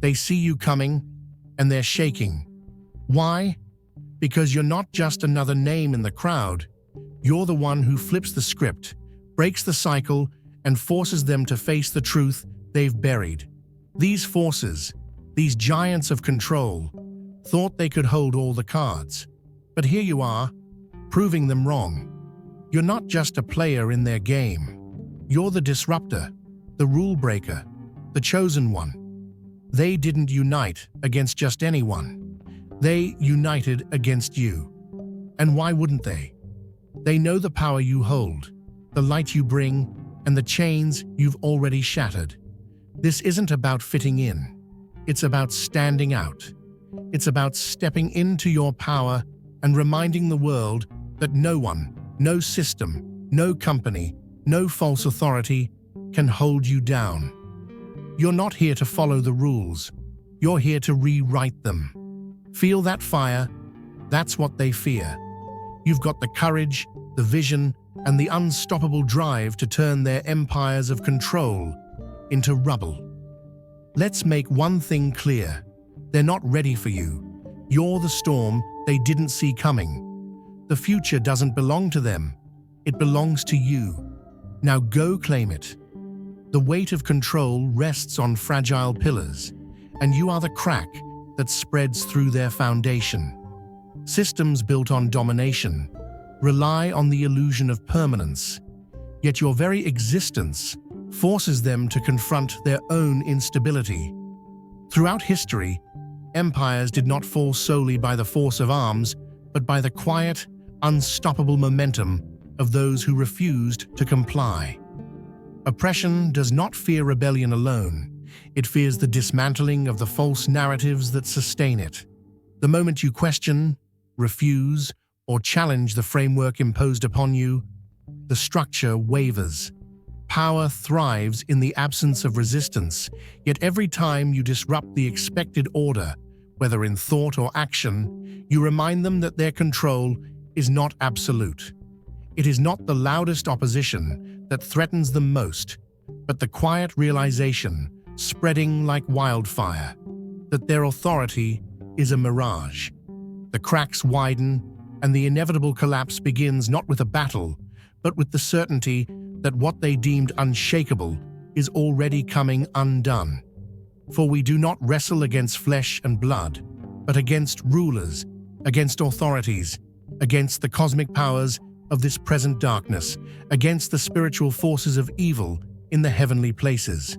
They see you coming, and they're shaking. Why? Because you're not just another name in the crowd. You're the one who flips the script, breaks the cycle, and forces them to face the truth they've buried. These forces, these giants of control, thought they could hold all the cards. But here you are, proving them wrong. You're not just a player in their game. You're the disruptor, the rule breaker, the chosen one. They didn't unite against just anyone. They united against you. And why wouldn't they? They know the power you hold, the light you bring, and the chains you've already shattered. This isn't about fitting in. It's about standing out. It's about stepping into your power and reminding the world that no one, no system, no company, no false authority can hold you down. You're not here to follow the rules. You're here to rewrite them. Feel that fire? That's what they fear. You've got the courage, the vision, and the unstoppable drive to turn their empires of control into rubble. Let's make one thing clear. They're not ready for you. You're the storm they didn't see coming. The future doesn't belong to them. It belongs to you. Now go claim it. The weight of control rests on fragile pillars, and you are the crack that spreads through their foundation. Systems built on domination rely on the illusion of permanence, yet your very existence forces them to confront their own instability. Throughout history, empires did not fall solely by the force of arms, but by the quiet, unstoppable momentum of those who refused to comply. Oppression does not fear rebellion alone. It fears the dismantling of the false narratives that sustain it. The moment you question, refuse, or challenge the framework imposed upon you, the structure wavers. Power thrives in the absence of resistance, yet every time you disrupt the expected order, whether in thought or action, you remind them that their control is not absolute. It is not the loudest opposition that threatens them most, but the quiet realization, spreading like wildfire, that their authority is a mirage. The cracks widen, and the inevitable collapse begins not with a battle, but with the certainty that what they deemed unshakable is already coming undone. For we do not wrestle against flesh and blood, but against rulers, against authorities, against the cosmic powers of this present darkness, against the spiritual forces of evil in the heavenly places.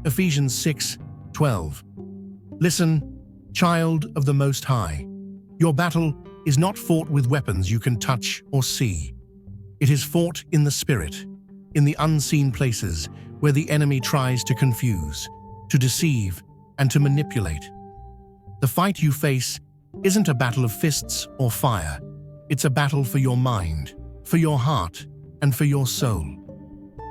Ephesians 6:12. Listen, child of the Most High. Your battle is not fought with weapons you can touch or see. It is fought in the spirit, in the unseen places where the enemy tries to confuse, to deceive, and to manipulate. The fight you face isn't a battle of fists or fire. It's a battle for your mind, for your heart, and for your soul.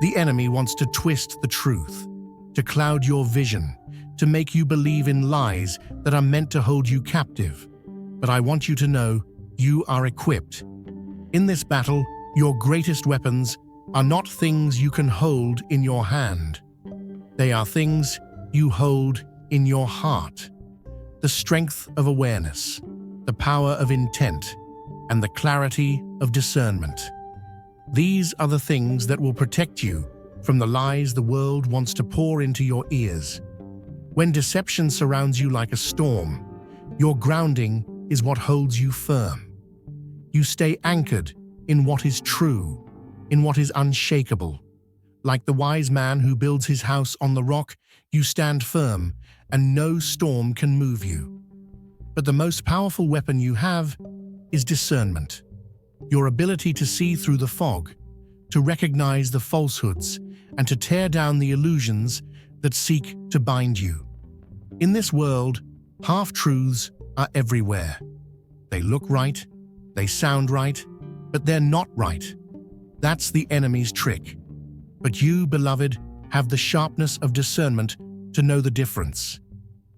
The enemy wants to twist the truth, to cloud your vision, to make you believe in lies that are meant to hold you captive. But I want you to know you are equipped. In this battle, your greatest weapons are not things you can hold in your hand. They are things you hold in your heart. The strength of awareness, the power of intent, and the clarity of discernment. These are the things that will protect you from the lies the world wants to pour into your ears. When deception surrounds you like a storm, your grounding is what holds you firm. You stay anchored in what is true, in what is unshakable. Like the wise man who builds his house on the rock, you stand firm, and no storm can move you. But the most powerful weapon you have is discernment. Your ability to see through the fog, to recognize the falsehoods, and to tear down the illusions that seek to bind you. In this world, half-truths are everywhere. They look right, they sound right, but they're not right. That's the enemy's trick. But you, beloved, have the sharpness of discernment to know the difference.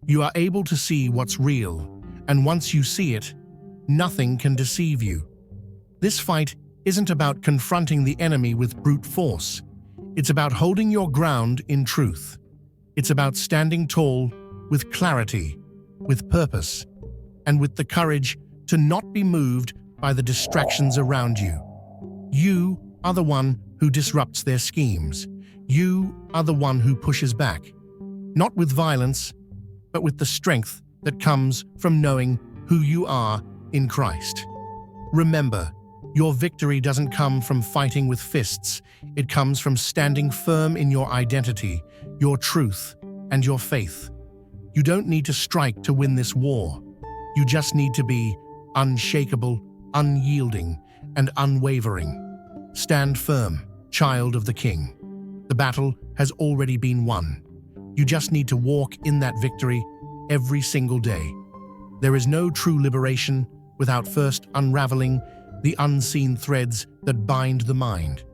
You are able to see what's real, and once you see it, nothing can deceive you. This fight isn't about confronting the enemy with brute force. It's about holding your ground in truth. It's about standing tall with clarity, with purpose, and with the courage to not be moved by the distractions around you. You are the one who disrupts their schemes. You are the one who pushes back, not with violence, but with the strength that comes from knowing who you are in Christ. Remember, your victory doesn't come from fighting with fists. It comes from standing firm in your identity, your truth, and your faith. You don't need to strike to win this war. You just need to be unshakable, unyielding, and unwavering. Stand firm, child of the King. The battle has already been won. You just need to walk in that victory every single day. There is no true liberation without first unraveling the unseen threads that bind the mind.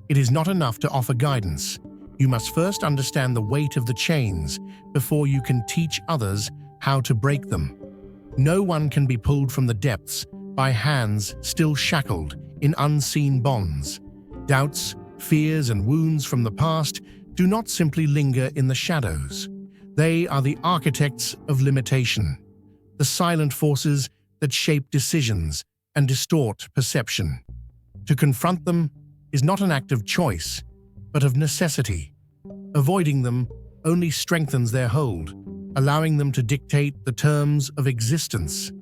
It is not enough to offer guidance. You must first understand the weight of the chains before you can teach others how to break them. No one can be pulled from the depths by hands still shackled in unseen bonds. Doubts, fears, and wounds from the past do not simply linger in the shadows. They are the architects of limitation, the silent forces that shape decisions and distort perception. To confront them is not an act of choice, but of necessity. Avoiding them only strengthens their hold, allowing them to dictate the terms of existence.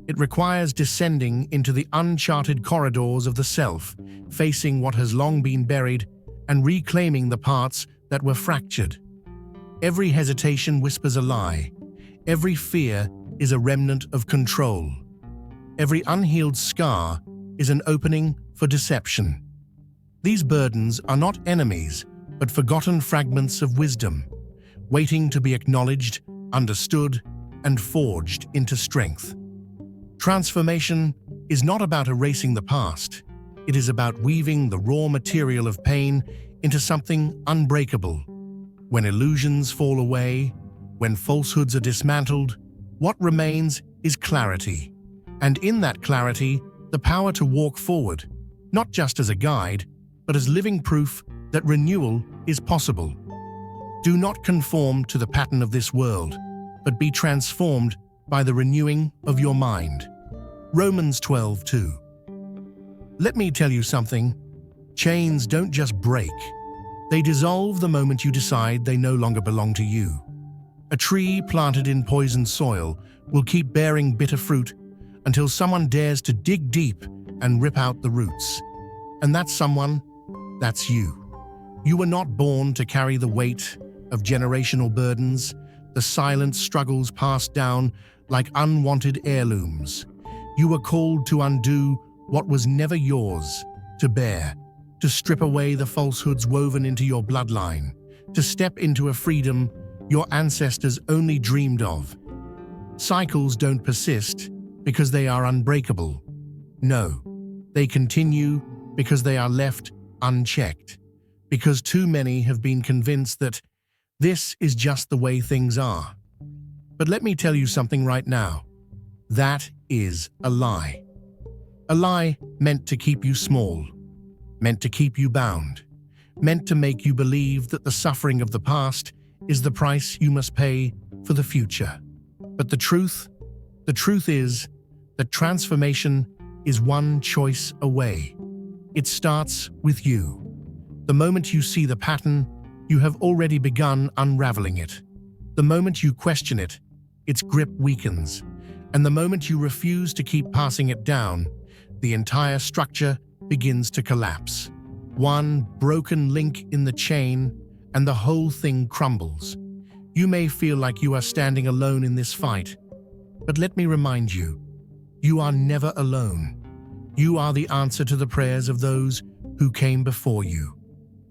It requires descending into the uncharted corridors of the self, facing what has long been buried, and reclaiming the parts that were fractured. Every hesitation whispers a lie. Every fear is a remnant of control. Every unhealed scar is an opening for deception. These burdens are not enemies, but forgotten fragments of wisdom, waiting to be acknowledged, understood, and forged into strength. Transformation is not about erasing the past. It is about weaving the raw material of pain into something unbreakable. When illusions fall away, when falsehoods are dismantled, what remains is clarity. And in that clarity, the power to walk forward, not just as a guide, but as living proof that renewal is possible. Do not conform to the pattern of this world, but be transformed by the renewing of your mind. Romans 12:2. Let me tell you something. Chains don't just break. They dissolve the moment you decide they no longer belong to you. A tree planted in poisoned soil will keep bearing bitter fruit until someone dares to dig deep and rip out the roots. And that someone, that's you. You were not born to carry the weight of generational burdens, the silent struggles passed down like unwanted heirlooms. You were called to undo what was never yours, to bear, to strip away the falsehoods woven into your bloodline, to step into a freedom your ancestors only dreamed of. Cycles don't persist because they are unbreakable. No, they continue because they are left unchecked, because too many have been convinced that this is just the way things are. But let me tell you something right now. That is a lie. A lie meant to keep you small, meant to keep you bound, meant to make you believe that the suffering of the past is the price you must pay for the future. But the truth is that transformation is one choice away. It starts with you. The moment you see the pattern, you have already begun unraveling it. The moment you question it, its grip weakens. And the moment you refuse to keep passing it down, the entire structure begins to collapse. One broken link in the chain, and the whole thing crumbles. You may feel like you are standing alone in this fight, but let me remind you, you are never alone. You are the answer to the prayers of those who came before you.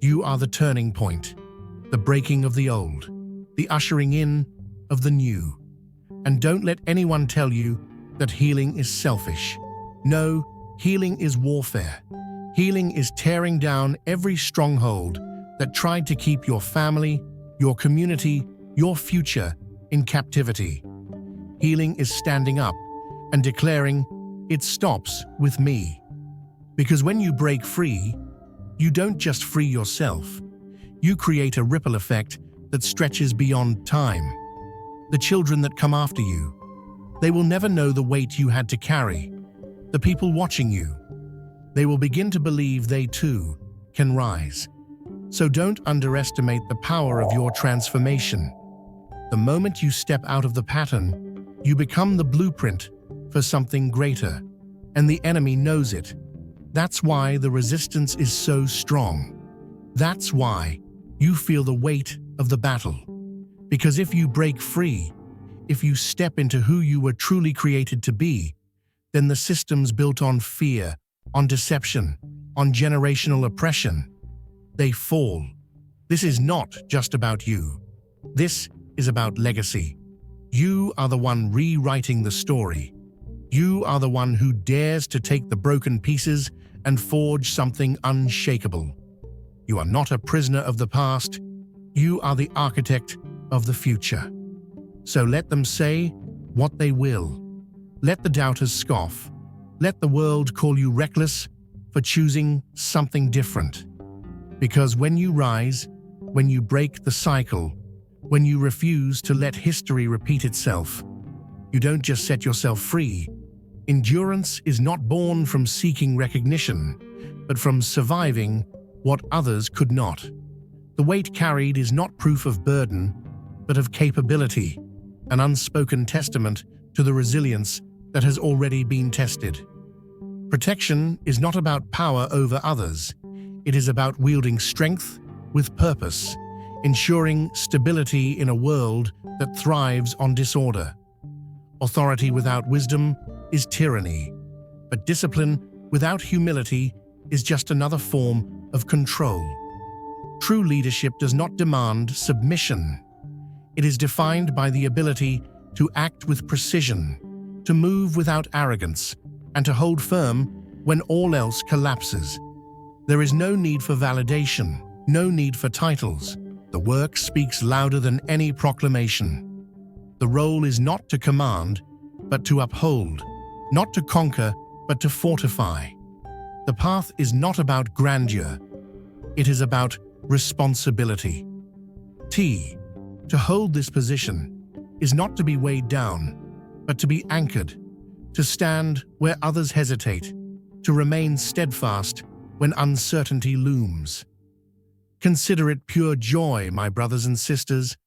You are the turning point, the breaking of the old, the ushering in of the new. And don't let anyone tell you that healing is selfish. No, healing is warfare. Healing is tearing down every stronghold that tried to keep your family, your community, your future in captivity. Healing is standing up and declaring, "It stops with me." Because when you break free, you don't just free yourself. You create a ripple effect that stretches beyond time. the children that come after you. They will never know the weight you had to carry. The people watching you, they will begin to believe they too can rise. So don't underestimate the power of your transformation. The moment you step out of the pattern, you become the blueprint for something greater, and the enemy knows it. That's why the resistance is so strong. That's why you feel the weight of the battle. Because if you break free, if you step into who you were truly created to be, then the systems built on fear, on deception, on generational oppression, they fall. This is not just about you. This is about legacy. You are the one rewriting the story. You are the one who dares to take the broken pieces and forge something unshakable. You are not a prisoner of the past. You are the architect of the future. So let them say what they will. Let the doubters scoff. Let the world call you reckless for choosing something different. Because when you rise, when you break the cycle, when you refuse to let history repeat itself, you don't just set yourself free. Endurance is not born from seeking recognition, but from surviving what others could not. The weight carried is not proof of burden, but of capability, an unspoken testament to the resilience that has already been tested. Protection is not about power over others. It is about wielding strength with purpose, ensuring stability in a world that thrives on disorder. Authority without wisdom is tyranny, but discipline without humility is just another form of control. True leadership does not demand submission. It is defined by the ability to act with precision, to move without arrogance, and to hold firm when all else collapses. There is no need for validation, no need for titles. The work speaks louder than any proclamation. The role is not to command, but to uphold, not to conquer, but to fortify. The path is not about grandeur. It is about responsibility. To hold this position is not to be weighed down, but to be anchored, to stand where others hesitate, to remain steadfast when uncertainty looms. Consider it pure joy, my brothers and sisters,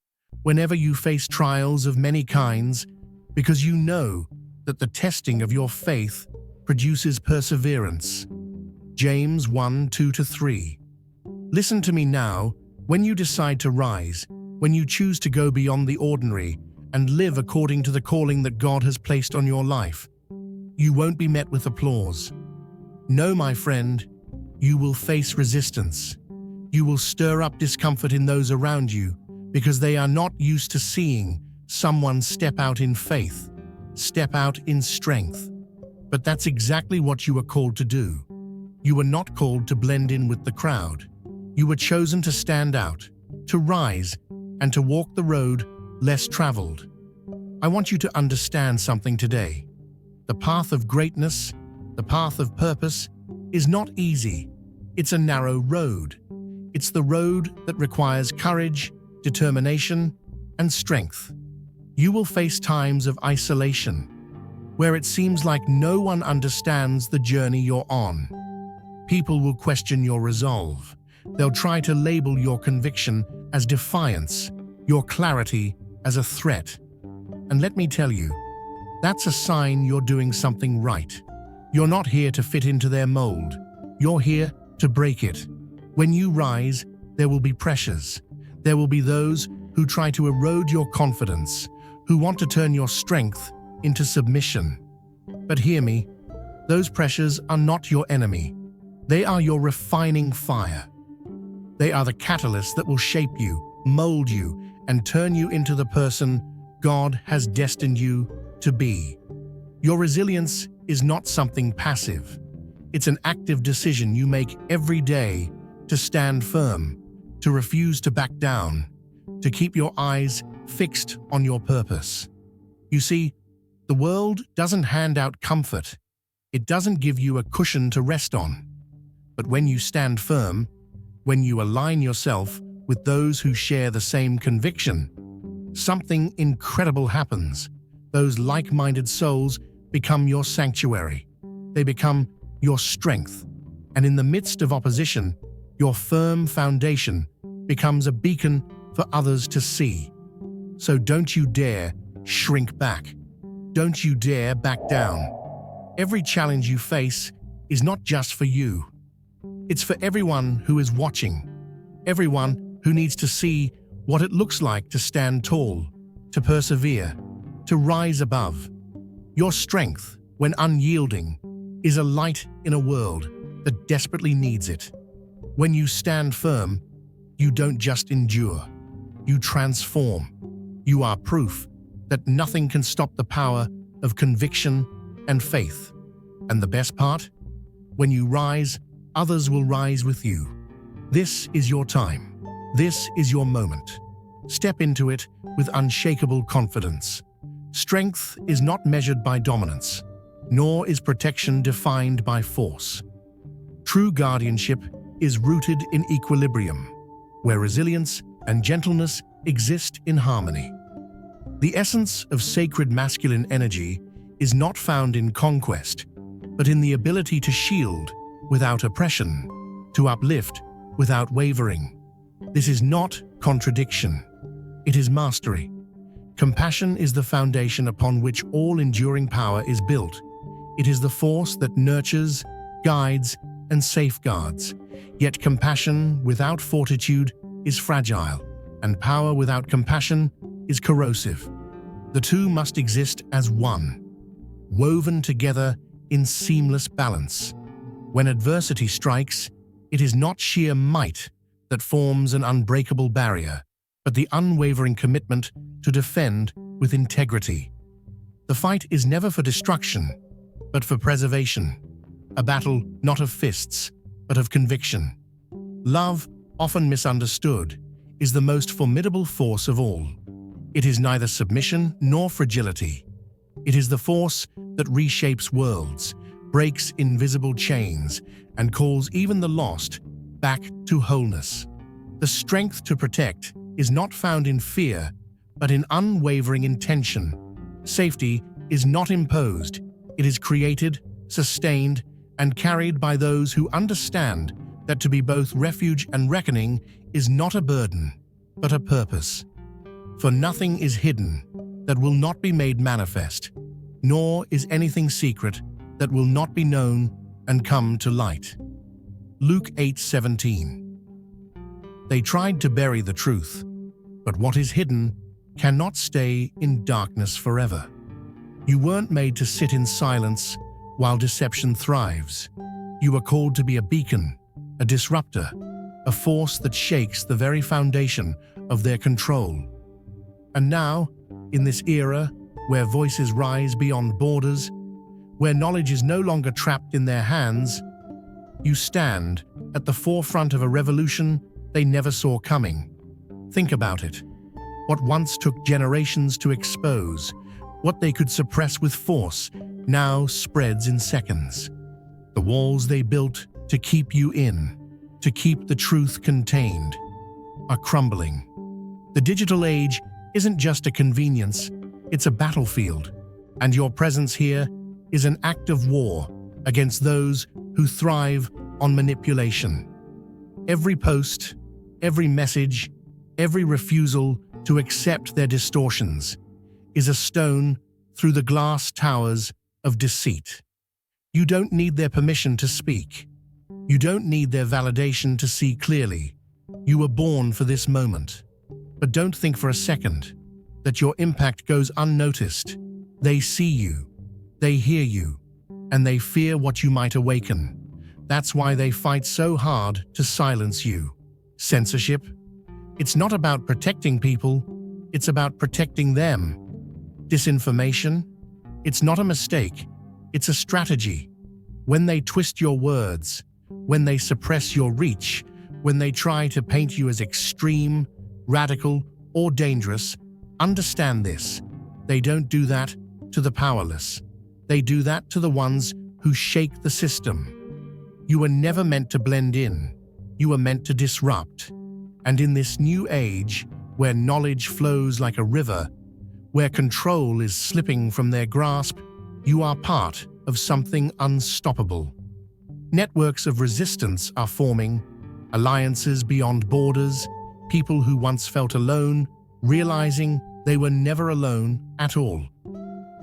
whenever you face trials of many kinds, because you know that the testing of your faith produces perseverance. James 1:2-3. Listen to me now. When you decide to rise, when you choose to go beyond the ordinary and live according to the calling that God has placed on your life, you won't be met with applause. No, my friend, you will face resistance. You will stir up discomfort in those around you because they are not used to seeing someone step out in faith, step out in strength. But that's exactly what you were called to do. You were not called to blend in with the crowd. You were chosen to stand out, to rise, and to walk the road less traveled. I want you to understand something today. The path of greatness, the path of purpose, is not easy. It's a narrow road. It's the road that requires courage, determination, and strength. You will face times of isolation, where it seems like no one understands the journey you're on. People will question your resolve. They'll try to label your conviction as defiance, your clarity as a threat. And let me tell you, that's a sign you're doing something right. You're not here to fit into their mold. You're here to break it. When you rise, there will be pressures. There will be those who try to erode your confidence, who want to turn your strength into submission. But hear me, those pressures are not your enemy. They are your refining fire. They are the catalyst that will shape you, mold you, and turn you into the person God has destined you to be. Your resilience is not something passive. It's an active decision you make every day to stand firm, to refuse to back down, to keep your eyes fixed on your purpose. You see, the world doesn't hand out comfort. It doesn't give you a cushion to rest on. But when you stand firm, when you align yourself with those who share the same conviction, something incredible happens. Those like-minded souls become your sanctuary. They become your strength. And in the midst of opposition, your firm foundation becomes a beacon for others to see. So don't you dare shrink back. Don't you dare back down. Every challenge you face is not just for you. It's for everyone who is watching. Everyone who needs to see what it looks like to stand tall, to persevere, to rise above. Your strength, when unyielding, is a light in a world that desperately needs it. When you stand firm, you don't just endure, you transform. You are proof that nothing can stop the power of conviction and faith. And the best part? When you rise, others will rise with you. This is your time. This is your moment. Step into it with unshakable confidence. Strength is not measured by dominance, nor is protection defined by force. True guardianship is rooted in equilibrium, where resilience and gentleness exist in harmony. The essence of sacred masculine energy is not found in conquest, but in the ability to shield without oppression, to uplift without wavering. This is not contradiction. It is mastery. Compassion is the foundation upon which all enduring power is built. It is the force that nurtures, guides, and safeguards. Yet compassion without fortitude is fragile, and power without compassion is corrosive. The two must exist as one, woven together in seamless balance. When adversity strikes, it is not sheer might that forms an unbreakable barrier, but the unwavering commitment to defend with integrity. The fight is never for destruction, but for preservation, a battle not of fists, but of conviction. Love, often misunderstood, is the most formidable force of all. It is neither submission nor fragility. It is the force that reshapes worlds, breaks invisible chains, and calls even the lost back to wholeness. The strength to protect is not found in fear, but in unwavering intention. Safety is not imposed. It is created, sustained, and carried by those who understand that to be both refuge and reckoning is not a burden, but a purpose. For nothing is hidden that will not be made manifest, nor is anything secret that will not be known and come to light. Luke 8:17. They tried to bury the truth, but what is hidden cannot stay in darkness forever. You weren't made to sit in silence while deception thrives. You were called to be a beacon, a disruptor, a force that shakes the very foundation of their control. And now, in this era where voices rise beyond borders, where knowledge is no longer trapped in their hands, you stand at the forefront of a revolution they never saw coming. Think about it. What once took generations to expose, what they could suppress with force, now spreads in seconds. The walls they built to keep you in, to keep the truth contained, are crumbling. The digital age isn't just a convenience, it's a battlefield, and your presence here is an act of war against those who thrive on manipulation. Every post, every message, every refusal to accept their distortions is a stone through the glass towers of deceit. You don't need their permission to speak. You don't need their validation to see clearly. You were born for this moment. But don't think for a second that your impact goes unnoticed. They see you, they hear you, and they fear what you might awaken. That's why they fight so hard to silence you. Censorship? It's not about protecting people, it's about protecting them. Disinformation? It's not a mistake, it's a strategy. When they twist your words, when they suppress your reach, when they try to paint you as extreme, radical, or dangerous, understand this. They don't do that to the powerless. They do that to the ones who shake the system. You were never meant to blend in. You were meant to disrupt. And in this new age, where knowledge flows like a river, where control is slipping from their grasp, you are part of something unstoppable. Networks of resistance are forming, alliances beyond borders, people who once felt alone, realizing they were never alone at all.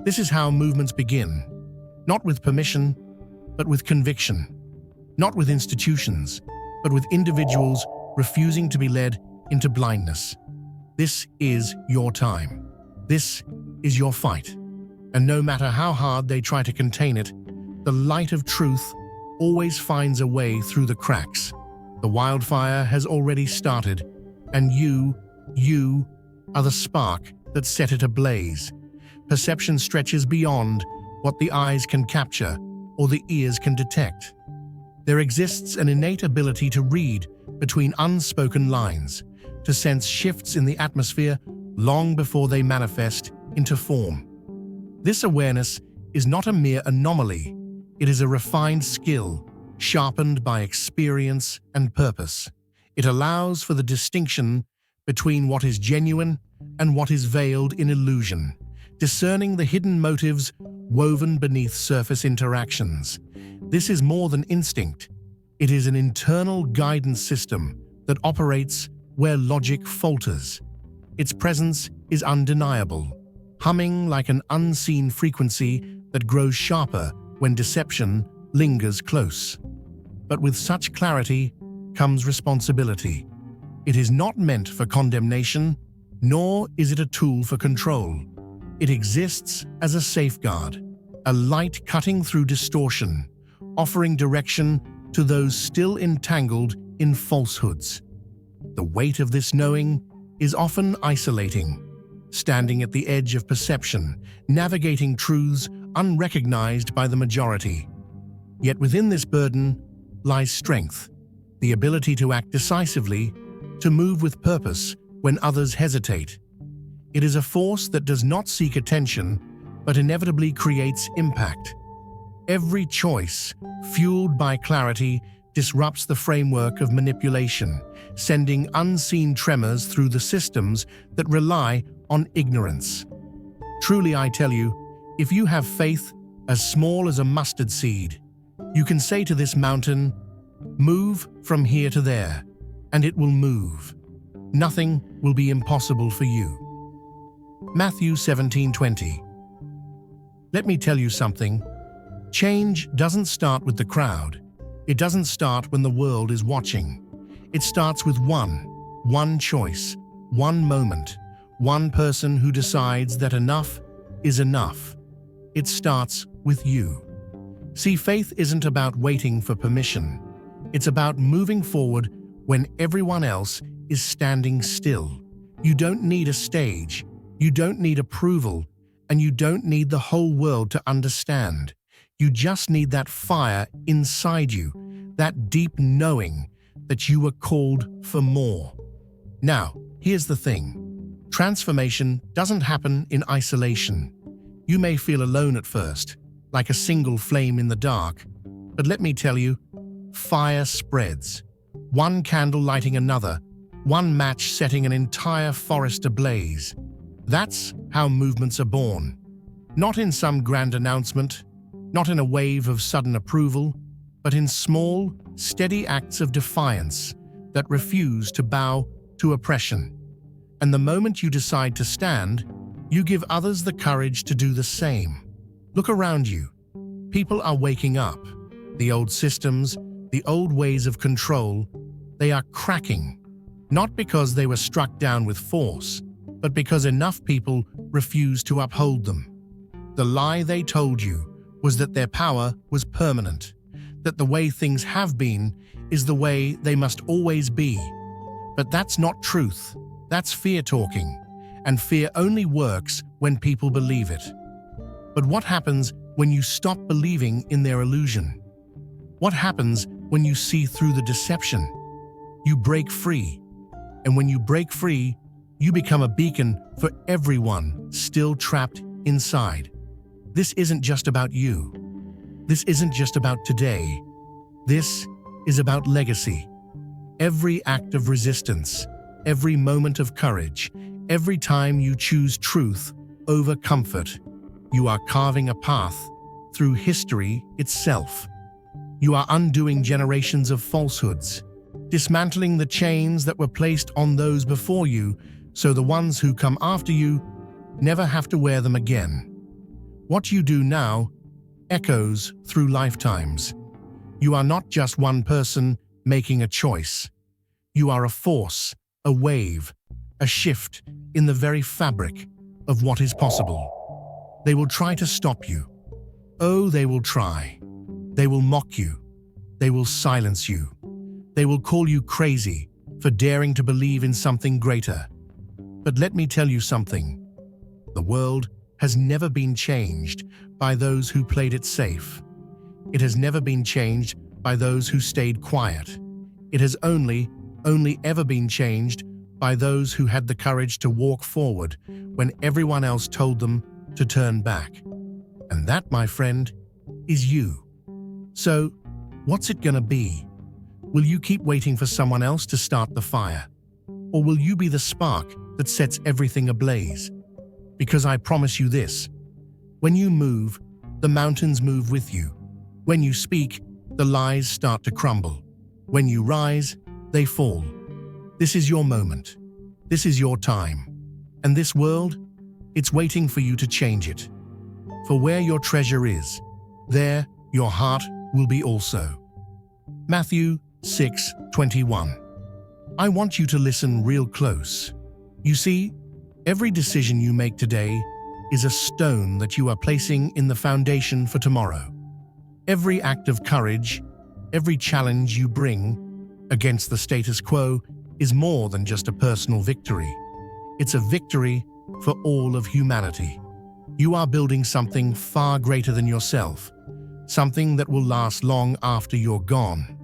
This is how movements begin, not with permission, but with conviction. Not with institutions, but with individuals refusing to be led into blindness. This is your time. This is your fight. And no matter how hard they try to contain it, the light of truth always finds a way through the cracks. The wildfire has already started, and you are the spark that set it ablaze. Perception stretches beyond what the eyes can capture or the ears can detect. There exists an innate ability to read between unspoken lines, to sense shifts in the atmosphere long before they manifest into form. This awareness is not a mere anomaly, it is a refined skill, sharpened by experience and purpose. It allows for the distinction between what is genuine and what is veiled in illusion, discerning the hidden motives woven beneath surface interactions. This is more than instinct. It is an internal guidance system that operates where logic falters. Its presence is undeniable, humming like an unseen frequency that grows sharper when deception lingers close. But with such clarity comes responsibility. It is not meant for condemnation, nor is it a tool for control. It exists as a safeguard, a light cutting through distortion, offering direction to those still entangled in falsehoods. The weight of this knowing is often isolating, standing at the edge of perception, navigating truths unrecognized by the majority. Yet within this burden lies strength, the ability to act decisively, to move with purpose when others hesitate. It is a force that does not seek attention, but inevitably creates impact. Every choice, fueled by clarity, disrupts the framework of manipulation, sending unseen tremors through the systems that rely on ignorance. Truly, I tell you, if you have faith as small as a mustard seed, you can say to this mountain, "Move from here to there," and it will move. Nothing will be impossible for you. Matthew 17:20. Let me tell you something. Change doesn't start with the crowd. It doesn't start when the world is watching. It starts with one choice, one moment, one person who decides that enough is enough. It starts with you. See, faith isn't about waiting for permission. It's about moving forward when everyone else is standing still. You don't need a stage. You don't need approval, and you don't need the whole world to understand. You just need that fire inside you, that deep knowing that you were called for more. Now, here's the thing. Transformation doesn't happen in isolation. You may feel alone at first, like a single flame in the dark, but let me tell you, fire spreads. One candle lighting another, one match setting an entire forest ablaze. That's how movements are born. Not in some grand announcement, not in a wave of sudden approval, but in small, steady acts of defiance that refuse to bow to oppression. And the moment you decide to stand, you give others the courage to do the same. Look around you. People are waking up. The old systems, the old ways of control, they are cracking. Not because they were struck down with force, but because enough people refused to uphold them. The lie they told you was that their power was permanent, that the way things have been is the way they must always be. But that's not truth. That's fear talking, and fear only works when people believe it. But what happens when you stop believing in their illusion? What happens when you see through the deception? You break free. And when you break free, you become a beacon for everyone still trapped inside. This isn't just about you. This isn't just about today. This is about legacy. Every act of resistance, every moment of courage, every time you choose truth over comfort, you are carving a path through history itself. You are undoing generations of falsehoods, dismantling the chains that were placed on those before you, so the ones who come after you never have to wear them again. What you do now echoes through lifetimes. You are not just one person making a choice. You are a force, a wave, a shift in the very fabric of what is possible. They will try to stop you. Oh, they will try. They will mock you. They will silence you. They will call you crazy for daring to believe in something greater. But let me tell you something. The world has never been changed by those who played it safe. It has never been changed by those who stayed quiet. It has only ever been changed by those who had the courage to walk forward when everyone else told them to turn back. And that, my friend, is you. So, what's it gonna be? Will you keep waiting for someone else to start the fire? Or will you be the spark that sets everything ablaze? Because I promise you this, when you move, the mountains move with you. When you speak, the lies start to crumble. When you rise, they fall. This is your moment. This is your time. And this world, it's waiting for you to change it. For where your treasure is, there your heart will be also. Matthew 6:21. I want you to listen real close. You see, every decision you make today is a stone that you are placing in the foundation for tomorrow. Every act of courage, every challenge you bring against the status quo is more than just a personal victory. It's a victory for all of humanity. You are building something far greater than yourself, something that will last long after you're gone.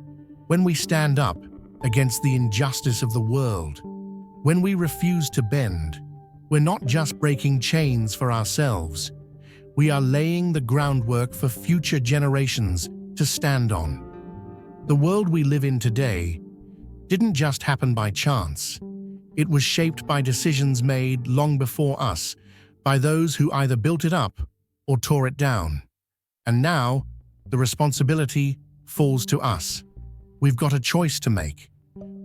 When we stand up against the injustice of the world, when we refuse to bend, we're not just breaking chains for ourselves. We are laying the groundwork for future generations to stand on. The world we live in today didn't just happen by chance. It was shaped by decisions made long before us, by those who either built it up or tore it down. And now, the responsibility falls to us. We've got a choice to make.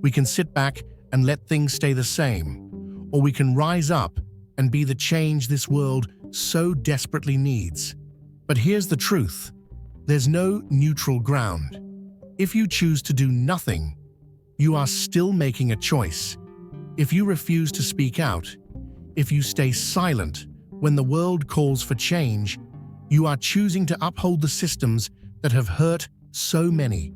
We can sit back and let things stay the same, or we can rise up and be the change this world so desperately needs. But here's the truth. There's no neutral ground. If you choose to do nothing, you are still making a choice. If you refuse to speak out, if you stay silent when the world calls for change, you are choosing to uphold the systems that have hurt so many.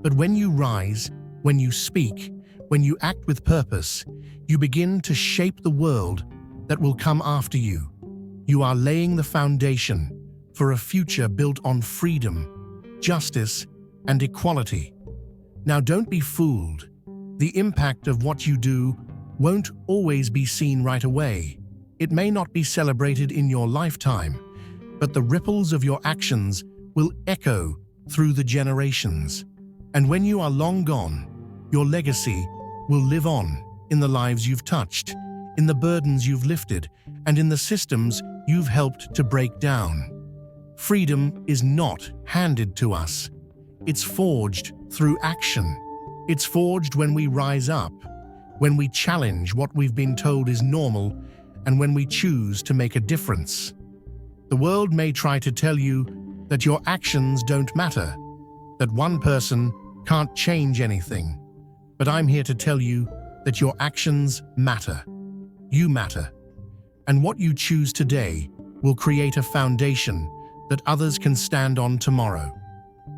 But when you rise, when you speak, when you act with purpose, you begin to shape the world that will come after you. You are laying the foundation for a future built on freedom, justice, and equality. Now, don't be fooled. The impact of what you do won't always be seen right away. It may not be celebrated in your lifetime, but the ripples of your actions will echo through the generations. And when you are long gone, your legacy will live on in the lives you've touched, in the burdens you've lifted, and in the systems you've helped to break down. Freedom is not handed to us. It's forged through action. It's forged when we rise up, when we challenge what we've been told is normal, and when we choose to make a difference. The world may try to tell you that your actions don't matter, that one person can't change anything. But I'm here to tell you that your actions matter. You matter. And what you choose today will create a foundation that others can stand on tomorrow.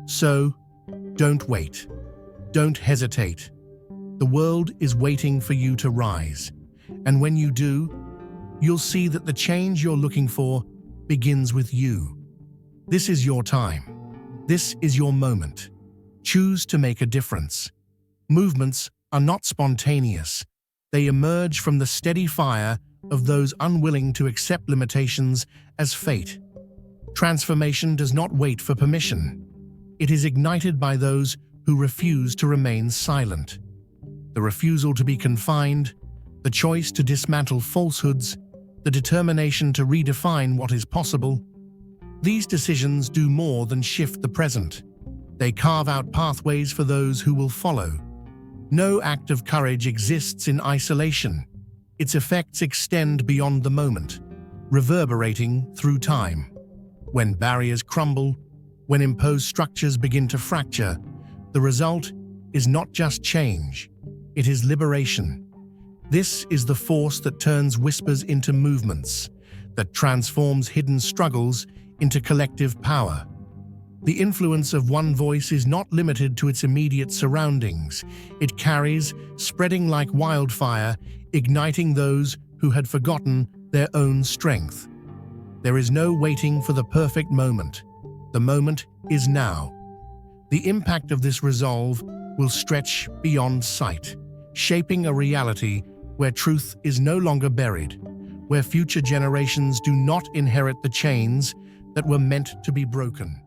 So, don't wait. Don't hesitate. The world is waiting for you to rise. And when you do, you'll see that the change you're looking for begins with you. This is your time. This is your moment. Choose to make a difference. Movements are not spontaneous. They emerge from the steady fire of those unwilling to accept limitations as fate. Transformation does not wait for permission. It is ignited by those who refuse to remain silent. The refusal to be confined, The choice to dismantle falsehoods, the determination to redefine what is possible. These decisions do more than shift the present. They carve out pathways for those who will follow. No act of courage exists in isolation. Its effects extend beyond the moment, reverberating through time. When barriers crumble, when imposed structures begin to fracture, the result is not just change, it is liberation. This is the force that turns whispers into movements, that transforms hidden struggles into collective power. The influence of one voice is not limited to its immediate surroundings. It carries, spreading like wildfire, igniting those who had forgotten their own strength. There is no waiting for the perfect moment. The moment is now. The impact of this resolve will stretch beyond sight, shaping a reality where truth is no longer buried, where future generations do not inherit the chains that were meant to be broken.